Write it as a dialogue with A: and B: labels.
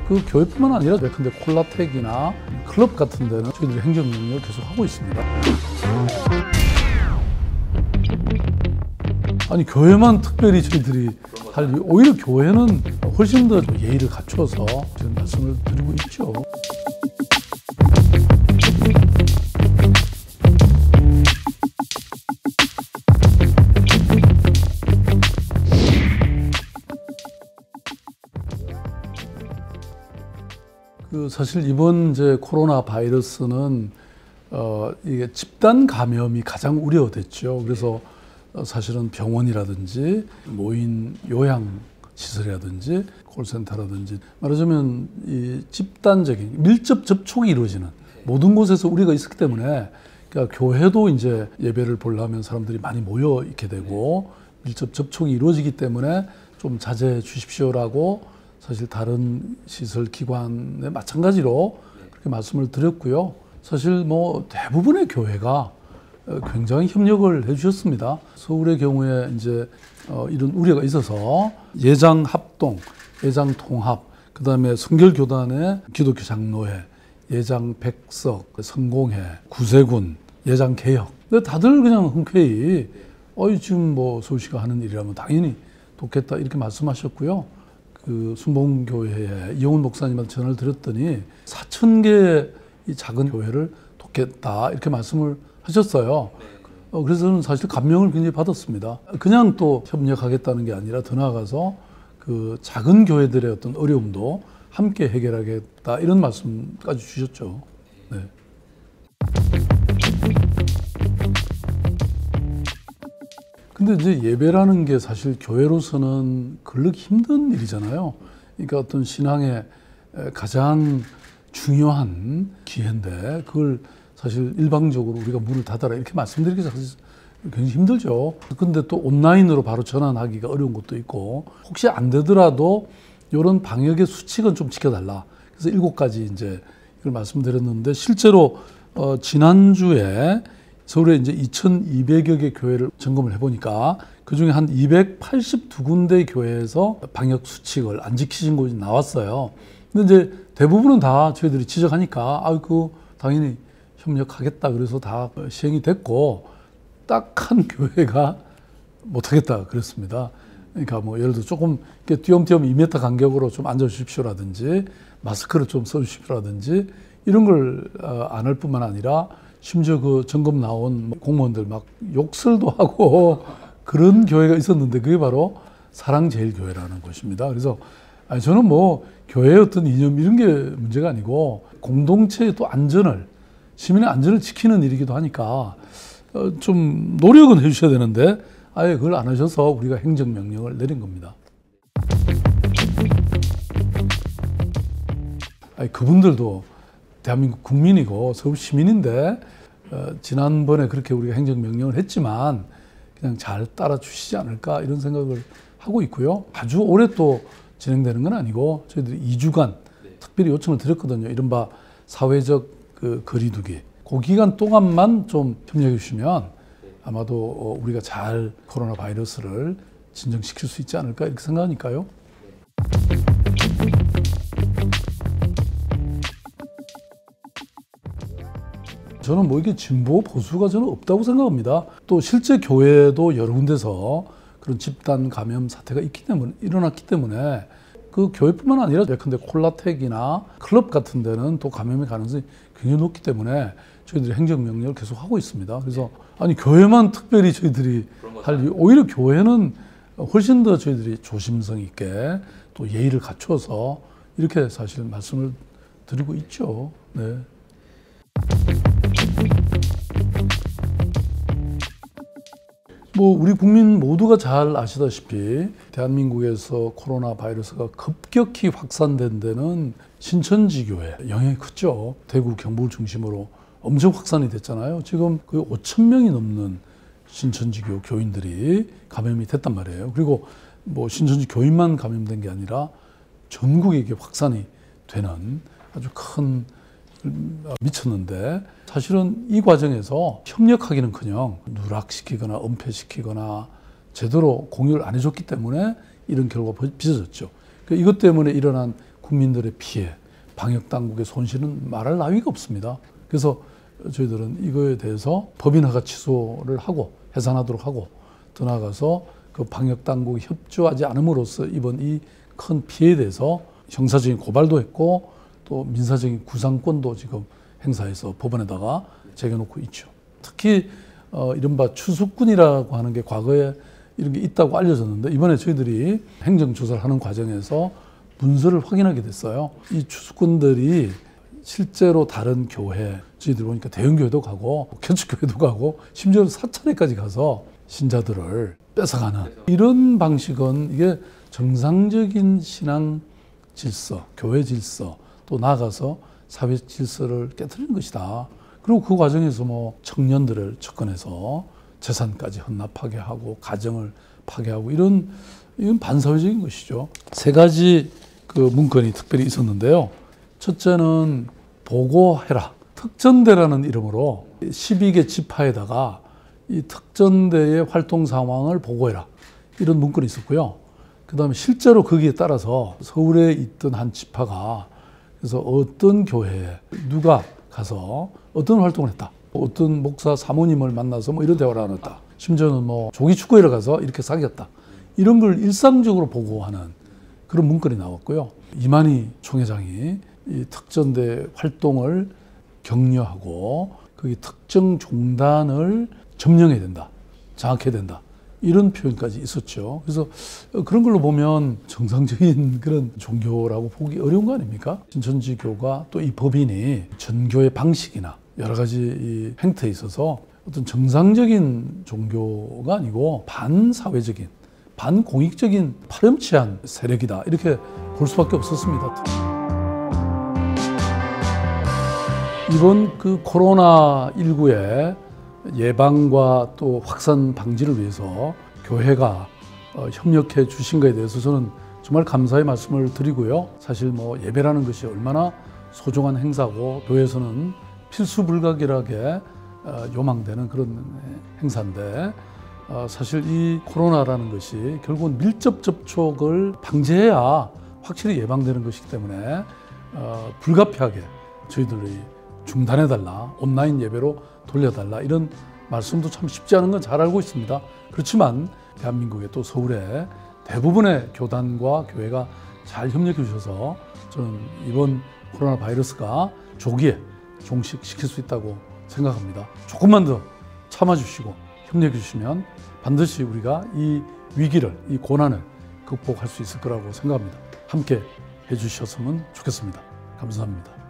A: 그 교회뿐만 아니라 예컨대 콜라텍이나 클럽 같은 데는 저희들이 행정명령을 계속 하고 있습니다. 아니 교회만 특별히 저희들이 오히려 교회는 훨씬 더 예의를 갖춰서 지금 말씀을 드리고 있죠. 사실 이번 이제 코로나 바이러스는 이게 집단 감염이 가장 우려됐죠. 그래서 사실은 병원이라든지 모인 요양 시설이라든지 콜센터라든지 말하자면 이 집단적인 밀접 접촉이 이루어지는 모든 곳에서 우리가 있었기 때문에 그러니까 교회도 이제 예배를 보려면 사람들이 많이 모여 있게 되고 밀접 접촉이 이루어지기 때문에 좀 자제해 주십시오라고 사실 다른 시설 기관에 마찬가지로 그렇게 말씀을 드렸고요. 사실 뭐 대부분의 교회가 굉장히 협력을 해주셨습니다. 서울의 경우에 이제 이런 우려가 있어서 예장 합동, 예장 통합, 그 다음에 성결교단의 기독교 장로회, 예장 백석, 성공회, 구세군, 예장 개혁. 근데 다들 그냥 흔쾌히 지금 뭐 서울시가 하는 일이라면 당연히 돕겠다 이렇게 말씀하셨고요. 그 순복음교회에 이용훈 목사님한테 전화를 드렸더니 4,000개의 이 작은 교회를 돕겠다 이렇게 말씀을 하셨어요. 그래서 저는 사실 감명을 굉장히 받았습니다. 그냥 또 협력하겠다는 게 아니라 더 나아가서 그 작은 교회들의 어떤 어려움도 함께 해결하겠다 이런 말씀까지 주셨죠. 네. 근데 이제 예배라는 게 사실 교회로서는 그렇게 힘든 일이잖아요. 그러니까 어떤 신앙의 가장 중요한 기회인데 그걸 사실 일방적으로 우리가 문을 닫아라 이렇게 말씀드리기 사실 굉장히 힘들죠. 근데 또 온라인으로 바로 전환하기가 어려운 것도 있고 혹시 안 되더라도 이런 방역의 수칙은 좀 지켜달라. 그래서 7가지 이제 이걸 말씀드렸는데 실제로 지난주에 서울에 이제 2,200여 개 교회를 점검을 해보니까 그 중에 한 282군데 교회에서 방역 수칙을 안 지키신 곳이 나왔어요. 근데 이제 대부분은 다 저희들이 지적하니까 당연히 협력하겠다 그래서 다 시행이 됐고 딱 한 교회가 못하겠다 그랬습니다. 그러니까 뭐 예를 들어 조금 띄엄띄엄 2m 간격으로 좀 앉아주십시오라든지 마스크를 좀 써주십시오라든지 이런 걸 안 할 뿐만 아니라 심지어 그 점검 나온 공무원들 막 욕설도 하고 그런 교회가 있었는데 그게 바로 사랑제일교회라는 곳입니다. 그래서 저는 뭐 교회의 어떤 이념 이런 게 문제가 아니고 공동체의 또 안전을 시민의 안전을 지키는 일이기도 하니까 좀 노력은 해주셔야 되는데 아예 그걸 안 하셔서 우리가 행정명령을 내린 겁니다. 그분들도 대한민국 국민이고 서울 시민인데 지난번에 그렇게 우리가 행정명령을 했지만 그냥 잘 따라주시지 않을까 이런 생각을 하고 있고요. 아주 오래 또 진행되는 건 아니고 저희들이 2주간 특별히 요청을 드렸거든요. 이른바 사회적 그 거리두기. 그 기간 동안만 좀 협력해 주시면 아마도 우리가 잘 코로나 바이러스를 진정시킬 수 있지 않을까 이렇게 생각하니까요. 저는 뭐 이게 진보 보수가 저는 없다고 생각합니다. 또 실제 교회도 여러 군데서 그런 집단 감염 사태가 일어났기 때문에 그 교회뿐만 아니라 예컨대 콜라텍이나 클럽 같은 데는 또 감염의 가능성이 굉장히 높기 때문에 저희들이 행정명령을 계속 하고 있습니다. 그래서 교회만 특별히 저희들이 오히려 교회는 훨씬 더 저희들이 조심성 있게 또 예의를 갖춰서 이렇게 사실 말씀을 드리고 있죠. 네. 뭐 우리 국민 모두가 잘 아시다시피 대한민국에서 코로나 바이러스가 급격히 확산된 데는 신천지 교회 영향이 컸죠. 대구 경북을 중심으로 엄청 확산이 됐잖아요. 지금 거의 5,000명이 넘는 신천지교 교인들이 감염이 됐단 말이에요. 그리고 뭐 신천지 교인만 감염된 게 아니라 전국에 이게 확산이 되는 아주 큰 미쳤는데 사실은 이 과정에서 협력하기는커녕 누락시키거나 은폐시키거나 제대로 공유를 안 해줬기 때문에 이런 결과가 빚어졌죠. 이것 때문에 일어난 국민들의 피해, 방역당국의 손실은 말할 나위가 없습니다. 그래서 저희들은 이거에 대해서 법인 허가 취소를 하고 해산하도록 하고 더 나아가서 그 방역당국이 협조하지 않음으로써 이번 이 큰 피해에 대해서 형사적인 고발도 했고 또 민사적인 구상권도 지금 행사해서 법원에다가 제기해놓고 있죠. 특히 이른바 추수꾼이라고 하는 게 과거에 이런 게 있다고 알려졌는데 이번에 저희들이 행정조사를 하는 과정에서 문서를 확인하게 됐어요. 이 추수꾼들이 실제로 다른 교회, 저희들 보니까 대형교회도 가고 개척교회도 가고 심지어 사찰에까지 가서 신자들을 뺏어가는 이런 방식은 이게 정상적인 신앙 질서, 교회 질서 또 나아가서 사회 질서를 깨트리는 것이다. 그리고 그 과정에서 뭐 청년들을 접근해서 재산까지 헌납하게 하고 가정을 파괴하고 이건 반사회적인 것이죠. 세 가지 그 문건이 특별히 있었는데요. 첫째는 보고해라. 특전대라는 이름으로 12개 지파에다가 이 특전대의 활동 상황을 보고해라. 이런 문건이 있었고요. 그 다음에 실제로 거기에 따라서 서울에 있던 한 지파가 그래서 어떤 교회에 누가 가서 어떤 활동을 했다. 어떤 목사 사모님을 만나서 뭐 이런 대화를 나눴다. 심지어는 뭐 조기 축구회를 가서 이렇게 사귀었다. 이런 걸 일상적으로 보고하는 그런 문건이 나왔고요. 이만희 총회장이 이 특전대 활동을 격려하고 거기 특정 종단을 점령해야 된다. 장악해야 된다. 이런 표현까지 있었죠. 그래서 그런 걸로 보면 정상적인 그런 종교라고 보기 어려운 거 아닙니까? 신천지교가 또 이 법인이 전교의 방식이나 여러 가지 이 행태에 있어서 어떤 정상적인 종교가 아니고 반사회적인, 반공익적인 파렴치한 세력이다. 이렇게 볼 수밖에 없었습니다. 이번 그 코로나19의 예방과 또 확산 방지를 위해서 교회가 협력해 주신 것에 대해서 저는 정말 감사의 말씀을 드리고요. 사실 뭐 예배라는 것이 얼마나 소중한 행사고 교회에서는 필수불가결하게 요망되는 그런 행사인데 사실 이 코로나라는 것이 결국은 밀접 접촉을 방지해야 확실히 예방되는 것이기 때문에 불가피하게 저희들이 중단해달라, 온라인 예배로 돌려달라 이런 말씀도 참 쉽지 않은 건 잘 알고 있습니다. 그렇지만 대한민국의 또 서울의 대부분의 교단과 교회가 잘 협력해 주셔서 저는 이번 코로나 바이러스가 조기에 종식시킬 수 있다고 생각합니다. 조금만 더 참아주시고 협력해 주시면 반드시 우리가 이 위기를, 이 고난을 극복할 수 있을 거라고 생각합니다. 함께 해주셨으면 좋겠습니다. 감사합니다.